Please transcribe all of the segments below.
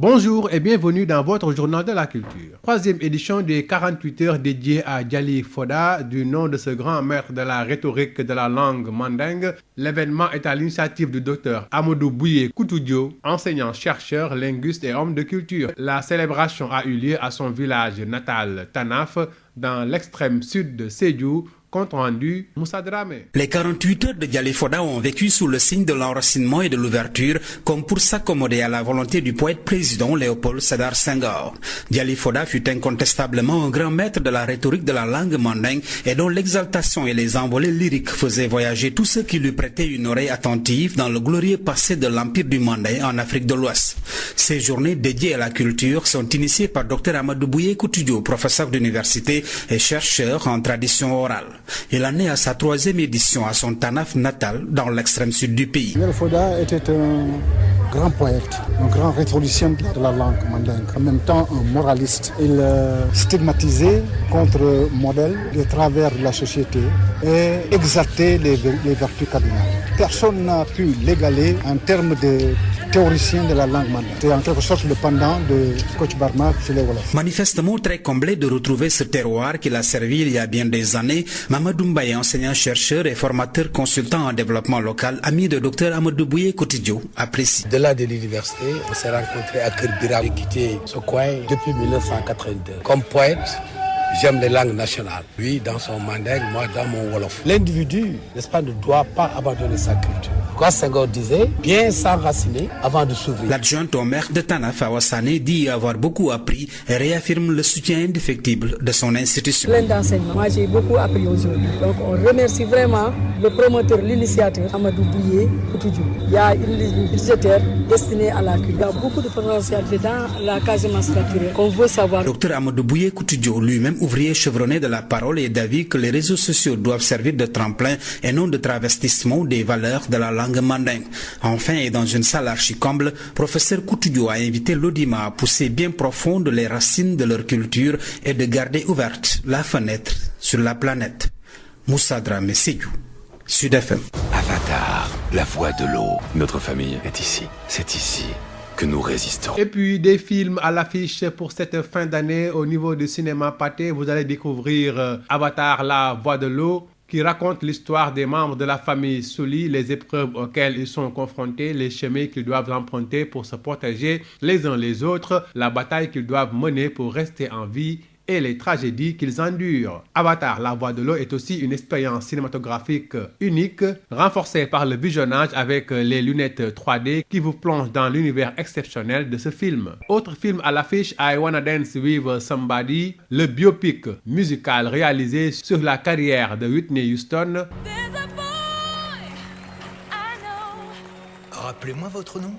Bonjour et bienvenue dans votre journal de la culture. Troisième édition des 48 heures dédiées à Djali Foda, du nom de ce grand maître de la rhétorique de la langue mandingue. L'événement est à l'initiative du docteur Amadou Bouye Koutoudio, enseignant-chercheur, linguiste et homme de culture. La célébration a eu lieu à son village natal Tanaf, dans l'extrême sud de Sédhiou. Compte rendu, Moussa Dramé. Les 48 heures de Djali Foda ont vécu sous le signe de l'enracinement et de l'ouverture, comme pour s'accommoder à la volonté du poète président Léopold Sédar Senghor. Djali Foda fut incontestablement un grand maître de la rhétorique de la langue mandingue et dont l'exaltation et les envolées lyriques faisaient voyager tous ceux qui lui prêtaient une oreille attentive dans le glorieux passé de l'Empire du Manding en Afrique de l'Ouest. Ces journées dédiées à la culture sont initiées par Dr Amadou Bouye Koutoudio, professeur d'université et chercheur en tradition orale. Il en est à sa troisième édition à son Tanaf natal dans l'extrême sud du pays. Djali Foda était un grand poète, un grand rhétoricien de la langue mandingue, en même temps un moraliste. Il stigmatisait contre modèle les travers de la société et exaltait les vertus cardinales. Personne n'a pu l'égaler en termes de théoricien de la langue mandingue. C'est en quelque sorte le pendant de Kocc Barma chez les Wolofs. Manifestement très comblé de retrouver ce terroir qu'il a servi il y a bien des années, Mamadou Mbaye, enseignant-chercheur et formateur consultant en développement local, ami de Dr Amadou Bouye Koutoudio, apprécie. De-delà de l'université, on s'est rencontrés à Kerbira. J'ai quitté ce coin depuis 1982. Comme poète, j'aime les langues nationales. Lui dans son mandingue, moi dans mon wolof. L'individu, n'est-ce pas, ne doit pas abandonner sa culture. Quoi Senghor disait, bien s'enraciner avant de s'ouvrir. L'adjointe au maire de Tanaf, Awassane, dit avoir beaucoup appris et réaffirme le soutien indéfectible de son institution. Plein d'enseignements. Moi, j'ai beaucoup appris aujourd'hui. Donc, on remercie vraiment le promoteur, l'initiateur, Amadou Bouye Koutoudio. Il y a une ligne budgétaire destinée à la culture. Il y a beaucoup de potentialité dans la Casamance naturelle qu'on veut savoir. Dr Amadou Bouye Koutoudio, lui-même ouvrier chevronné de la parole, est d'avis que les réseaux sociaux doivent servir de tremplin et non de travestissement des valeurs de la langue mandingue. Enfin, et dans une salle archi-comble, professeur Koutoudio a invité l'Odima à pousser bien profonde les racines de leur culture et de garder ouverte la fenêtre sur la planète. Moussa Dramé, Sédhiou, Sud FM. Avatar, la voix de l'eau. Notre famille est ici. C'est ici que nous résistons. Et puis des films à l'affiche pour cette fin d'année au niveau du cinéma Pathé. Vous allez découvrir Avatar, la voix de l'eau, qui raconte l'histoire des membres de la famille Sully, les épreuves auxquelles ils sont confrontés, les chemins qu'ils doivent emprunter pour se protéger les uns les autres, la bataille qu'ils doivent mener pour rester en vie et les tragédies qu'ils endurent. Avatar, la voix de l'eau est aussi une expérience cinématographique unique, renforcée par le visionnage avec les lunettes 3D qui vous plongent dans l'univers exceptionnel de ce film. Autre film à l'affiche, I Wanna Dance With Somebody, le biopic musical réalisé sur la carrière de Whitney Houston. Rappelez-moi votre nom.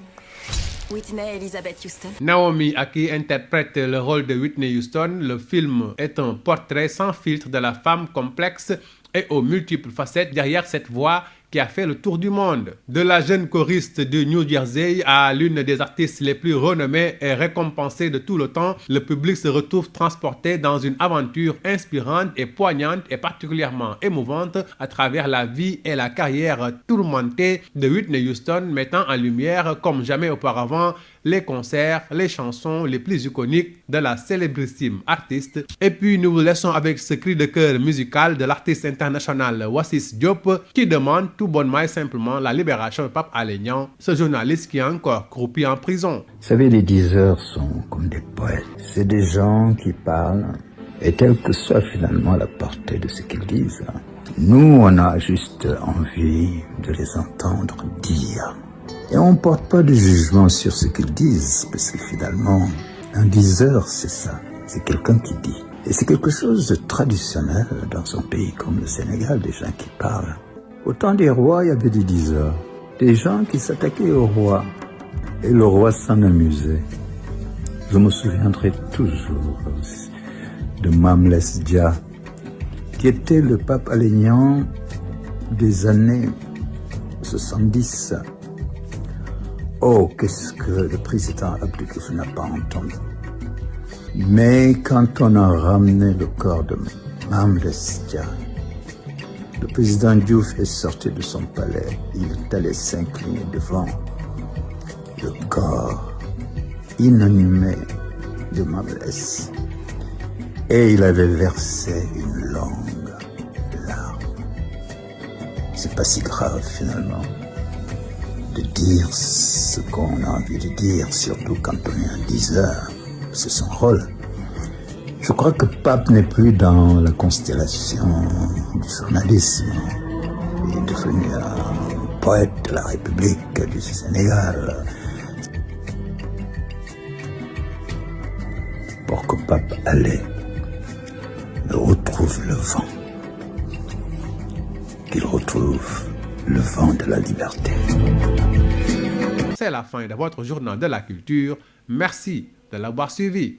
Whitney Elizabeth Houston. Naomi Aki interprète le rôle de Whitney Houston. Le film est un portrait sans filtre de la femme complexe et aux multiples facettes derrière cette voix qui a fait le tour du monde. De la jeune choriste du New Jersey à l'une des artistes les plus renommées et récompensées de tout le temps, le public se retrouve transporté dans une aventure inspirante et poignante et particulièrement émouvante à travers la vie et la carrière tourmentée de Whitney Houston, mettant en lumière comme jamais auparavant les concerts, les chansons les plus iconiques de la célébrissime artiste. Et puis nous vous laissons avec ce cri de cœur musical de l'artiste international Wassis Diop qui demande tout bonnement et simplement la libération de Pape Alé Niang, ce journaliste qui est encore croupi en prison. Vous savez, les diseurs sont comme des poètes. C'est des gens qui parlent et quelle que soit finalement la portée de ce qu'ils disent, nous on a juste envie de les entendre dire. Et on ne porte pas de jugement sur ce qu'ils disent, parce que finalement, un diseur, c'est ça. C'est quelqu'un qui dit. Et c'est quelque chose de traditionnel dans un pays comme le Sénégal, des gens qui parlent. Au temps des rois, il y avait des diseurs. Des gens qui s'attaquaient au roi. Et le roi s'en amusait. Je me souviendrai toujours de Mamles Dia, qui était le pape Alé Niang des années 70. Oh, qu'est-ce que le président Abdou Diouf n'a pas entendu. Mais quand on a ramené le corps de Mamles Dia, le président Diouf est sorti de son palais. Il est allé s'incliner devant le corps. inanimé de ma blesse. Et il avait versé une longue larme. C'est pas si grave finalement de dire ce qu'on a envie de dire, surtout quand on est un diseur. C'est son rôle. Je crois que Pape n'est plus dans la constellation du journalisme. Il est devenu un poète de la République du Sénégal. Pour que Pape allait retrouve le vent. Qu'il retrouve le vent de la liberté. C'est la fin de votre journal de la culture. Merci de l'avoir suivi.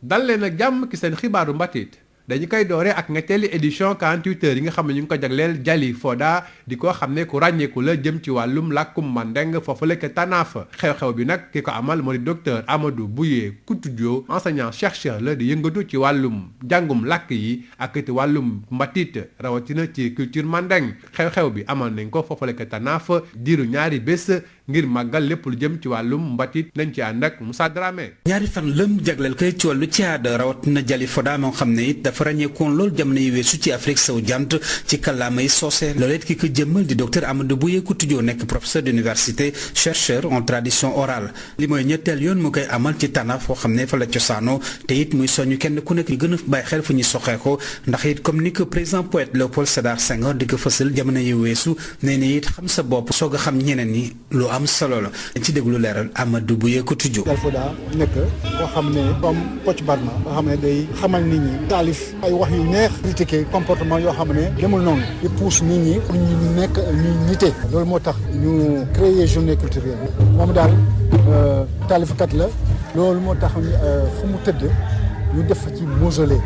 dal leen ak jàmm ci seen xibaaru mbatit dañu koy doore ak ñetteeli édition 48 heures yi nga xam ne ñu ngi ko jagleel Jali Foda di ko xam ne ku ràññeeku la jëm ci wàllum làkkum mandeng foofu la ca Tanaaf xew-xew bi nag ki ko amal moo di docteur Amadou Bouye Koutoudio enseignant chercheur la di yëngatu ci wàllum jàngum làkk yi ak ci wàllum mbatit rawatina ci culture mandeng xew-xew bi amal nañ ko foofu la ca Tanaaf diiru ñaari bés ngir màggal lépp lu jëm ci wàllum mbatit nañ ci ànd ak Moussa Dramé. ñaari fan lëm jagleel koy ci wàllu ci aada rawatina Jali Foda moo xam ne it dafa ràññeekoon loolu jamono yi weesu ci Afrique sowu jant ci kàllaamay soose loolu it ki ko jëmmal di docteur Amadou Bouye Koutoudio nekk professeur d'université chercheur en tradition orale li mooy ñetteel yoon mu koy amal ci Tanaaf foo xam ne fa la cosaanoo te it muy soñu kenn ku nekk ñu gën a bàyyi xel fu ñuy soxeekoo ndax it comme ni ko président poète Léopold Sédar Senghor di ko fësal jamono yi weesu nee na it xam sa bopp soog a xam ñeneen ñi lu am solo la ci déglu leeral Amadou Bouye Koutoudio. Jali Foda nekk koo xam ne comme Kocc Barma nga xam ne day xamal nit ñi taalif ay wax yu neex critiquer comportement yoo xam ne demul noonu di pousse nit ñi pour ñu nekk ñu nite loolu moo tax ñu créer journée culturelle moom daal taalifkat la loolu moo tax fu mu tëdd ñu def ci mausolée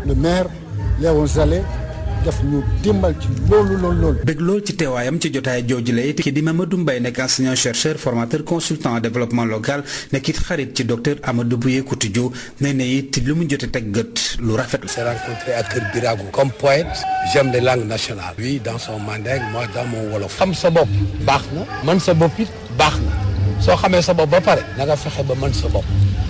le maire Léon Zalé def ñu dimbal ci loolu. bëgg lool ci teewaayam ci jotaay jooju la it kii di Mamadou Mbaye nekk enseignant chercheur formateur consultant en développement local nekk it xarit ci docteur Amadou Bouye Koutoudio nee na it lu mu jotee teg gët lu rafet la. On s'est rencontré à Kër Birago. Comme poète, j'aime les langues nationales. Lui dans son manding, moi dans mon wolof. xam sa bopp baax na man sa bopp it baax na soo xamee sa bopp ba pare na nga fexe ba mën sa bopp.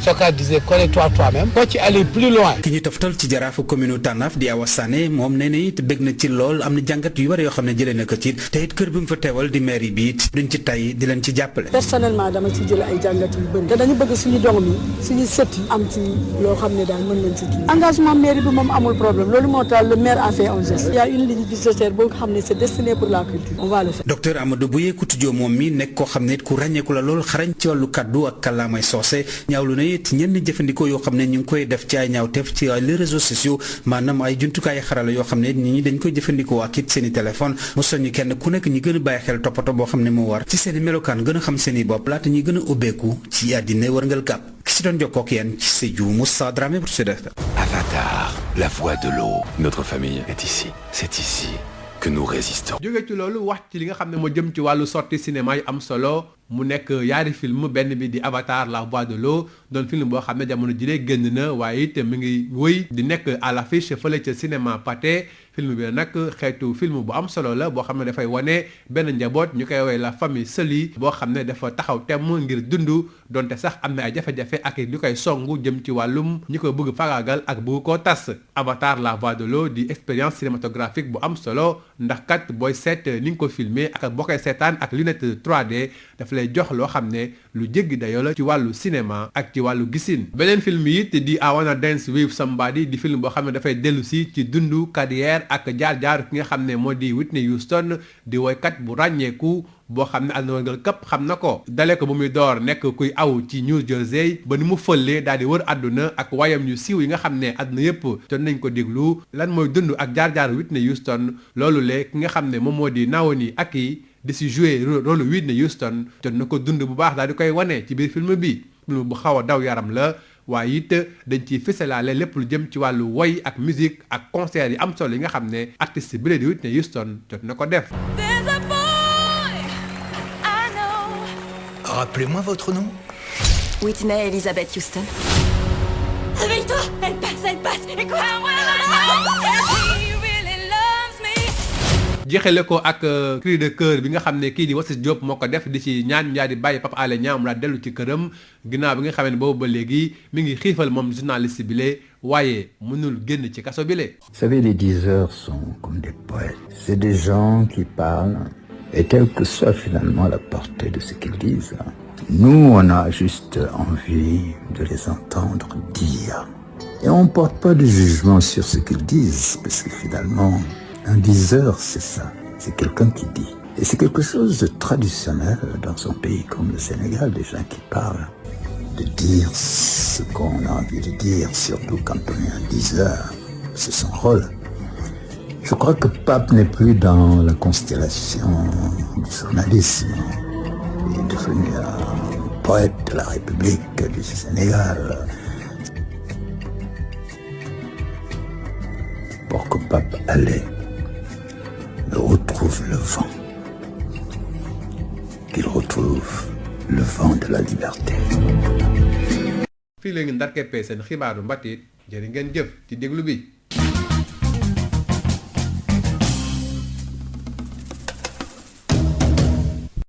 Soka disait connais-toi toi-même. boo ci aller plus loin. ki ñu toftal ci jaraafu commune Tanaaf di Awa Sané moom nee na it bëgg na ci lool am na jàngat yu bari yoo xam ne jëlee na ko ci te it kër bi mu fa teewal di mairie bi it duñ ci tay di leen ci jàppale. personnellement dama ci jël ay jàngat yu bëri te dañu bëgg suñu doom yi suñu sët yi am ci loo xam ne daal mën nañ ci kii engagement mairie bi moom amul problème loolu moo tax le maire a fait un geste. il y a une ligne budgétaire boo xam ne c'est destiné pour la culture on va le faire. docteur Amadou Bouye Koutoudio moom mi nekk koo xam ne it ku ràññeeku la lool xarañ ci wàllu kaddu ak kàllaamay soose ñaawlu na it ñenn jëfandikoo yoo xam ne ñu ngi koy def ci ay ñaawteef ci les réseaux sociaux maanaam ay jumtukaay xarala yoo xam ne nit ñi dañ koy jëfandikoo ak it seen i téléphone mu soññu kenn ku nekk ñi gën a bàyyi xel toppatoo boo xam ne moo war ci seen i melokaan gën a xam seen i bopp laata ñuy gën a ubbeeku ci àddina wërngal kàpp ki si doon jokkoo ak yéen ci Sédhiou Moussa Dramé pour Sud FM. Avatar, la voix de l'eau. Notre famille est ici. C'est ici que nous résistons. jóge ci loolu wax ci li nga xam ne moo jëm ci wàllu sortie cinéma yu am solo mu nekk yaari film benn bi di Avatar la voix de l'eau doon film boo xam ne jamono jile génn na waaye it mi ngi wëy di nekk à l'affiche fële ca cinéma Pathé film bi nag xeetu film bu am solo la boo xam ne dafay wane benn njaboot ñu koy woowee la famille Sely boo xam ne dafa taxaw temm ngir dund donte sax am na ay jafe-jafe ak li koy songu jëm ci wàllum ñi ko bëgg fagaagal ak bëgg koo tas Avatar la voix de l'eau di expérience cinématographique bu am solo ndax kat booy seet ni nga ko filmé ak boo koy seetaan ak lunette 3D dafa lay jox loo xam ne lu jéggi dayoo la ci wàllu cinéma ak ci wàllu gisin beneen film yi it di I Wanna Dance With Somebody di film boo xam ne dafay dellu si ci dundu carrière ak jaar-jaar ki nga xam ne moo di Whitney Houston di woykat bu ràññeeku boo xam ne àdduna wërngal këpp xam na ko dale ko bu muy door nekk kuy aw ci New Jersey ba ni mu fëllee daal di wër àdduna ak wayam yu siiw yi nga xam ne àdduna yëpp te nañ ko déglu lan mooy dund ak jaar-jaar Whitney Houston loolu le ki nga xam ne moom moo di Naomi Ackie di si jouer rôle Whitney Houston jot na ko dund bu baax daal di koy wane ci biir film bi film bu xaw a daw yaram la waaye it dañ ciy fësalaale lépp lu jëm ci wàllu woy ak musique ak concert yi am solo yi nga xam ne artiste bi la di Whitney Houston jot na ko def. Rappelez-moi votre nom. Whitney Elizabeth Houston. Réveille-toi! Elle passe! Et quoi? jeexale ko ak cri de cœur bi nga xam ne kii di Wasis Diop moo ko def di ci ñaan yaa di bàyyi Pape Alé Niang mu la dellu ci këram ginnaaw bi nga xam ne boobu ba léegi mi ngi xiifal moom journaliste bi lee waaye mënul génn ci kaso bi lee. Vous savez, les diseurs sont comme des poètes. C'est des gens qui parlent et quelle que soit finalement la portée de ce qu'ils disent, nous on a juste envie de les entendre dire. Et on ne porte pas de jugement sur ce qu'ils disent, parce que finalement, un diseur, c'est ça. C'est quelqu'un qui dit. Et c'est quelque chose de traditionnel dans un pays comme le Sénégal, des gens qui parlent, de dire ce qu'on a envie de dire, surtout quand on est un diseur. C'est son rôle. Je crois que Pape n'est plus dans la constellation du journalisme. Il est devenu un poète de la République du Sénégal. Pour que Pape Alé retrouve le vent, qu'il retrouve le vent de la liberté. fii la ngeen ndar keppee seen xibaaru mbatit jërë ngeen jëf ci déglu bi.